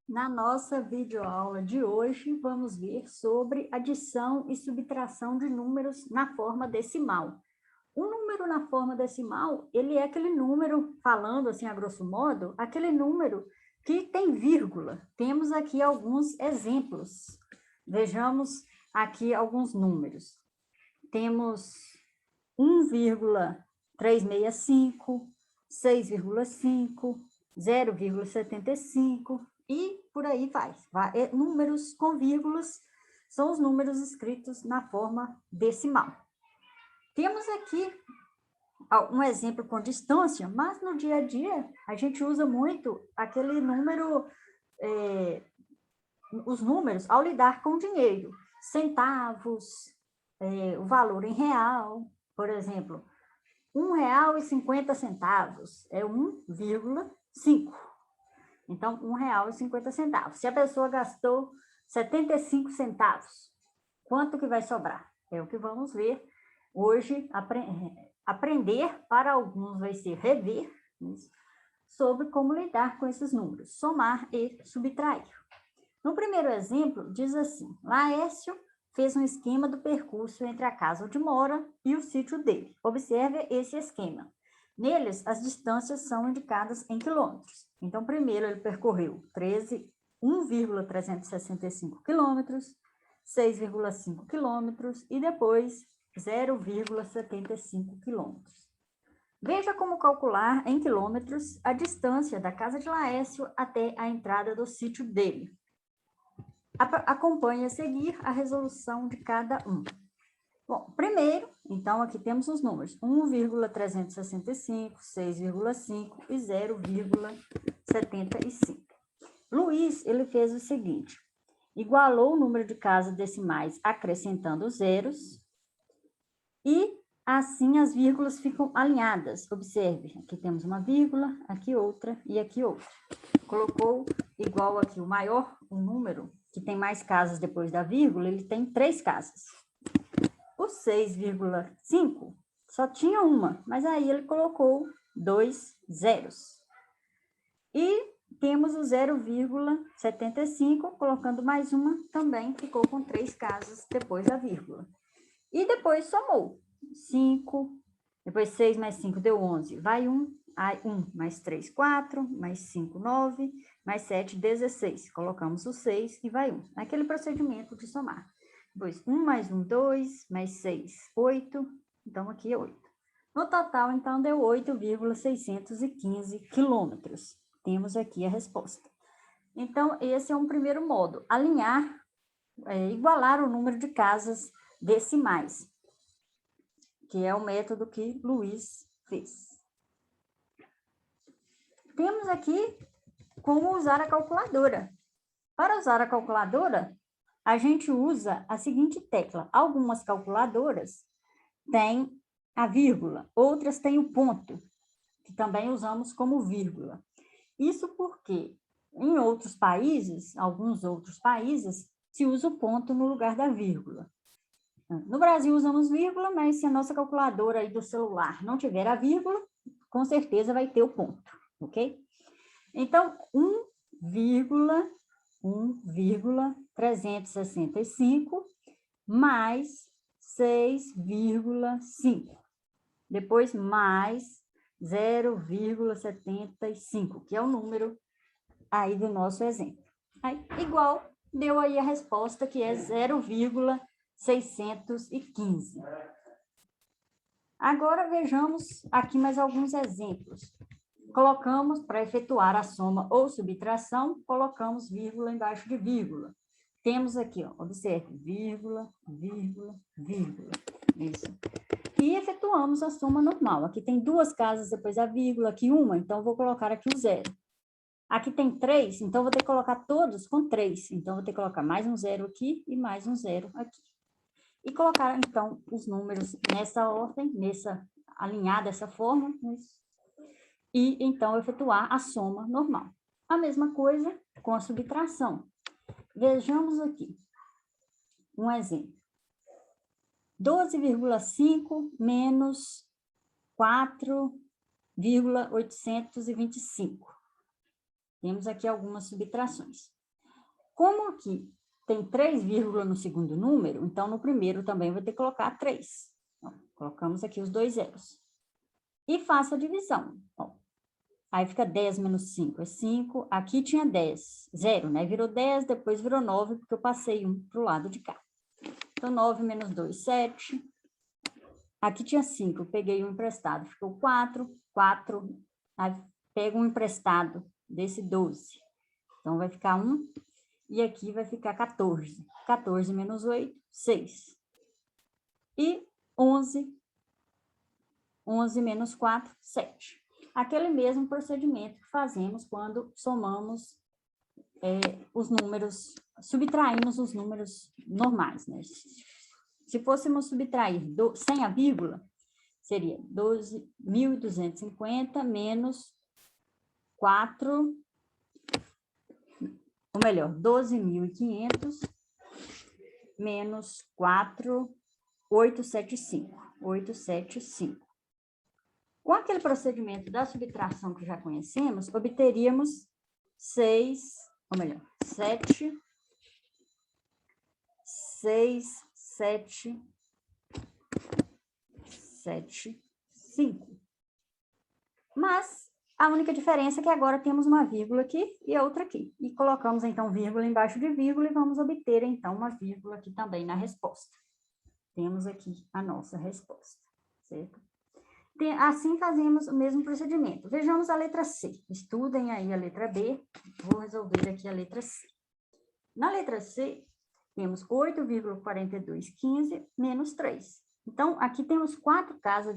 Na nossa videoaula de hoje, vamos ver sobre adição e subtração de números na forma decimal. O número na forma decimal, ele é aquele número, falando assim a grosso modo, aquele número que tem vírgula. Temos aqui alguns exemplos. Vejamos aqui alguns números. Temos 1,365, 6,5, 0,75 e por aí vai. Números com vírgulas são os números escritos na forma decimal. Temos aqui um exemplo com distância, mas no dia a dia a gente usa muito aquele número, os números ao lidar com dinheiro, centavos, o valor em real, por exemplo, R$1,50 é 1,5. Então, R$1,50. Se a pessoa gastou 75 centavos, quanto que vai sobrar? É o que vamos ver hoje. Aprender, para alguns vai ser rever, sobre como lidar com esses números, somar e subtrair. No primeiro exemplo, diz assim: Laércio fez um esquema do percurso entre a casa onde mora e o sítio dele. Observe esse esquema. Neles, as distâncias são indicadas em quilômetros. Então, primeiro ele percorreu 1,365 quilômetros, 6,5 quilômetros e depois 0,75 quilômetros. Veja como calcular em quilômetros a distância da casa de Laércio até a entrada do sítio dele. Acompanhe a seguir a resolução de cada um. Bom, primeiro, então, aqui temos os números 1,365, 6,5 e 0,75. Luiz, ele fez o seguinte: igualou o número de casas decimais acrescentando zeros e assim as vírgulas ficam alinhadas. Observe, aqui temos uma vírgula, aqui outra e aqui outra. Colocou igual aqui o maior, o número que tem mais casas depois da vírgula, ele tem 3 casas. O 6,5 só tinha uma, mas aí ele colocou 2 zeros. E temos o 0,75, colocando mais uma, também ficou com 3 casas depois da vírgula. E depois somou 5, depois 6 mais 5 deu 11, vai 1, aí 1 mais 3, 4, mais 5, 9, mais 7, 16. Colocamos o 6 e vai 1. Aquele procedimento de somar. Depois, 1 mais 1, 2, mais 6, 8. Então, aqui é 8. No total, então, deu 8,615 quilômetros. Temos aqui a resposta. Então, esse é um primeiro modo. Alinhar, igualar o número de casas decimais, que é o método que Luiz fez. Temos aqui como usar a calculadora. Para usar a calculadora, a gente usa a seguinte tecla. Algumas calculadoras têm a vírgula, outras têm o ponto, que também usamos como vírgula. Isso porque em outros países, alguns outros países, se usa o ponto no lugar da vírgula. No Brasil usamos vírgula, mas se a nossa calculadora aí do celular não tiver a vírgula, com certeza vai ter o ponto, ok? Então, 1,365 mais 6,5. Depois, mais 0,75, que é o número aí do nosso exemplo. Aí, igual, deu aí a resposta, que é 0,615. Agora, vejamos aqui mais alguns exemplos. Colocamos, para efetuar a soma ou subtração, colocamos vírgula embaixo de vírgula. Temos aqui, ó, observe, vírgula, vírgula, vírgula. Isso. E efetuamos a soma normal. Aqui tem 2 casas depois da vírgula, aqui uma, então vou colocar aqui o 0. Aqui tem 3, então vou ter que colocar todos com 3. Então, vou ter que colocar mais um 0 aqui e mais um 0 aqui. E colocar, então, os números nessa ordem, alinhar dessa forma, e, então, efetuar a soma normal. A mesma coisa com a subtração. Vejamos aqui um exemplo. 12,5 menos 4,825. Temos aqui algumas subtrações. Como aqui tem 3 vírgulas no segundo número, então no primeiro também vai ter que colocar 3. Então, colocamos aqui os 2 zeros. E faço a divisão. Bom, aí fica 10 menos 5 é 5. Aqui tinha 10, 0, né? Virou 10, depois virou 9, porque eu passei um para o lado de cá. Então, 9 menos 2, 7. Aqui tinha 5, eu peguei um emprestado, ficou 4, 4. Aí pego um emprestado desse 12. Então, vai ficar 1. E aqui vai ficar 14. 14 menos 8, 6. E 11. 11 menos 4, 7. Aquele mesmo procedimento que fazemos quando somamos os números, subtraímos os números normais, né? Se fôssemos subtrair sem a vírgula, seria 12.250 menos 4, ou melhor, 12.500 menos 4, 875. 875. Com aquele procedimento da subtração que já conhecemos, obteríamos 6, ou melhor, 7, 5. Mas a única diferença é que agora temos uma vírgula aqui e outra aqui. E colocamos, então, vírgula embaixo de vírgula e vamos obter, então, uma vírgula aqui também na resposta. Temos aqui a nossa resposta, certo? Assim fazemos o mesmo procedimento. Vejamos a letra C. Estudem aí a letra B. Vou resolver aqui a letra C. Na letra C, temos 8,4215 menos 3. Então, aqui temos 4 casas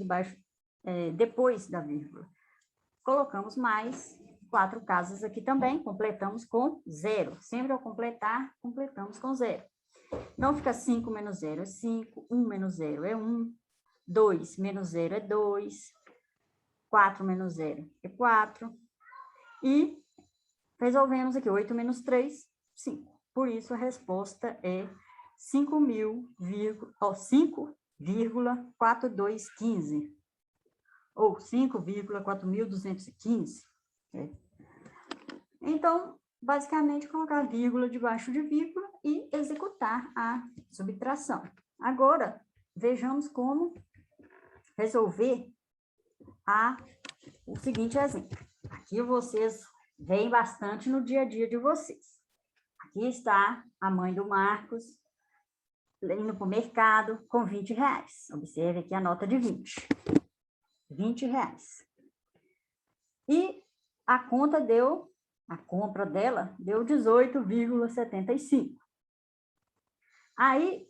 depois da vírgula. Colocamos mais 4 casas aqui também, completamos com 0. Sempre ao completar, completamos com 0. Então, fica 5 menos 0 é 5, 1 menos 0 é 1, 2 menos 0 é 2, 4 menos 0 é 4, e resolvemos aqui, 8 menos 3, 5. Por isso, a resposta é 5,4215, ou 5,4215. Então, basicamente, colocar vírgula debaixo de vírgula e executar a subtração. Agora, vejamos como resolver o seguinte exemplo. Aqui vocês veem bastante no dia a dia de vocês. Aqui está a mãe do Marcos indo para o mercado com R$20. Observe aqui a nota de 20. R$20. E a compra dela deu 18,75. Aí,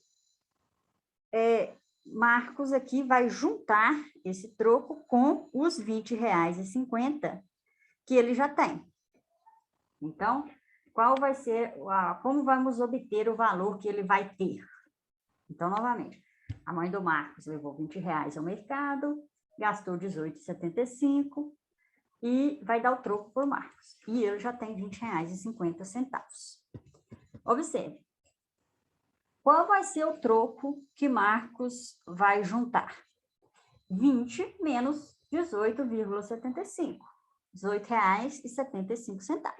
Marcos aqui vai juntar esse troco com os R$20,50 que ele já tem. Então, qual vai ser, como vamos obter o valor que ele vai ter? Então, novamente, a mãe do Marcos levou R$20 ao mercado, gastou R$18,75 e vai dar o troco para o Marcos. E ele já tem R$20,50. Observe. Qual vai ser o troco que Marcos vai juntar? 20 menos 18,75. R$18,75.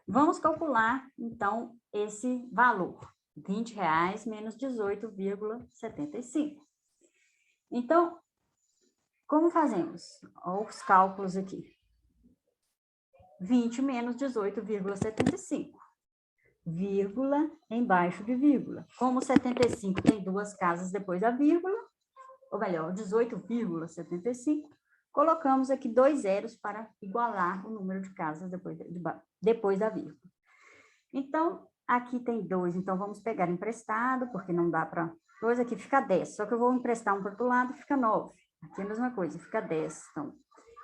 Vamos calcular, então, esse valor. R$20 menos 18,75. Então, como fazemos? Os cálculos aqui. 20 menos 18,75. Vírgula embaixo de vírgula. Como 75 tem 2 casas depois da vírgula, ou melhor, 18,75, colocamos aqui 2 zeros para igualar o número de casas depois da vírgula. Então, aqui tem 2, então vamos pegar emprestado, porque não dá para... 2 aqui fica 10, só que eu vou emprestar um para o outro lado, fica 9. Aqui é a mesma coisa, fica 10. Então,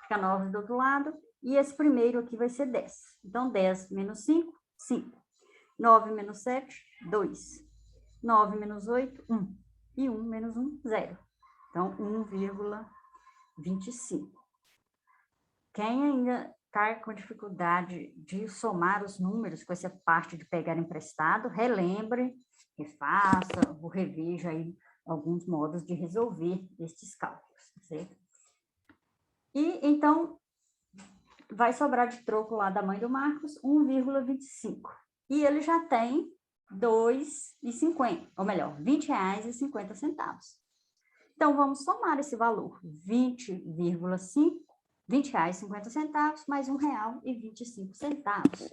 fica 9 do outro lado, e esse primeiro aqui vai ser 10. Então, 10 menos 5, 5. 9 menos 7, 2. 9 menos 8, 1. E 1 menos 1, 0. Então, 1,25. Quem ainda está com dificuldade de somar os números com essa parte de pegar emprestado, relembre, refaça, ou reveja aí alguns modos de resolver estes cálculos, certo? E, então, vai sobrar de troco lá da mãe do Marcos 1,25. e ele já tem R$ 2,50, ou melhor, R$ 20,50. Então, vamos somar esse valor, R$ 20,50 mais R$ 1,25.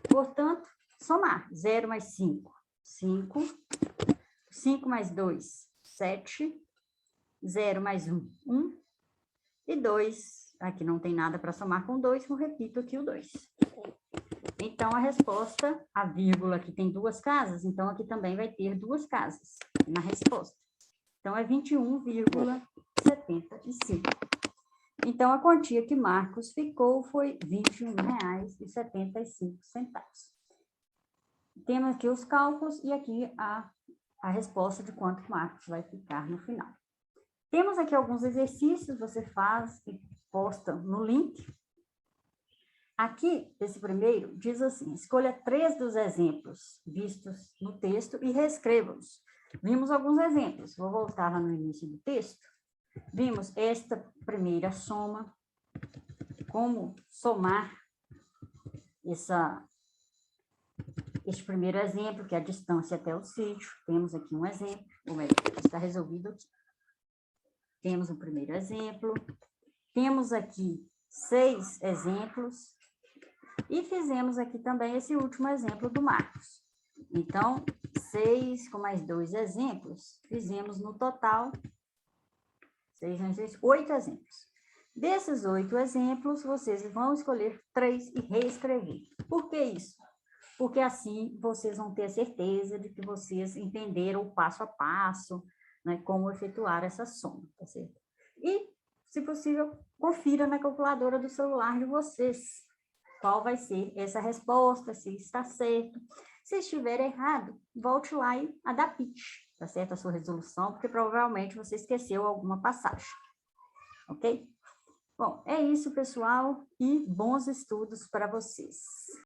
Portanto, somar 0 mais 5, 5, 5 mais 2, 7, 0 mais 1, 1, e 2, aqui não tem nada para somar com 2, eu repito aqui o 2. Então, a resposta, a vírgula aqui tem duas casas, então aqui também vai ter duas casas na resposta. Então, é 21,75. Então, a quantia que Marcos ficou foi R$ 21,75. Temos aqui os cálculos e aqui a resposta de quanto Marcos vai ficar no final. Temos aqui alguns exercícios, você faz e posta no link. Aqui, esse primeiro, diz assim, escolha 3 dos exemplos vistos no texto e reescreva-os. Vimos alguns exemplos, vou voltar lá no início do texto. Vimos esta primeira soma, como somar este primeiro exemplo, que é a distância até o sítio. Temos aqui um exemplo, ou melhor, está resolvido aqui. Temos o primeiro exemplo. Temos aqui 6 exemplos. E fizemos aqui também esse último exemplo do Marcos. Então, 6 com mais 2 exemplos, fizemos no total 6 mais 6, 8 exemplos. Desses 8 exemplos, vocês vão escolher 3 e reescrever. Por que isso? Porque assim vocês vão ter certeza de que vocês entenderam o passo a passo, né, como efetuar essa soma, tá certo? E, se possível, confira na calculadora do celular de vocês qual vai ser essa resposta, se está certo. Se estiver errado, volte lá e adapte, tá certo? A sua resolução, porque provavelmente você esqueceu alguma passagem, ok? Bom, é isso, pessoal, e bons estudos para vocês.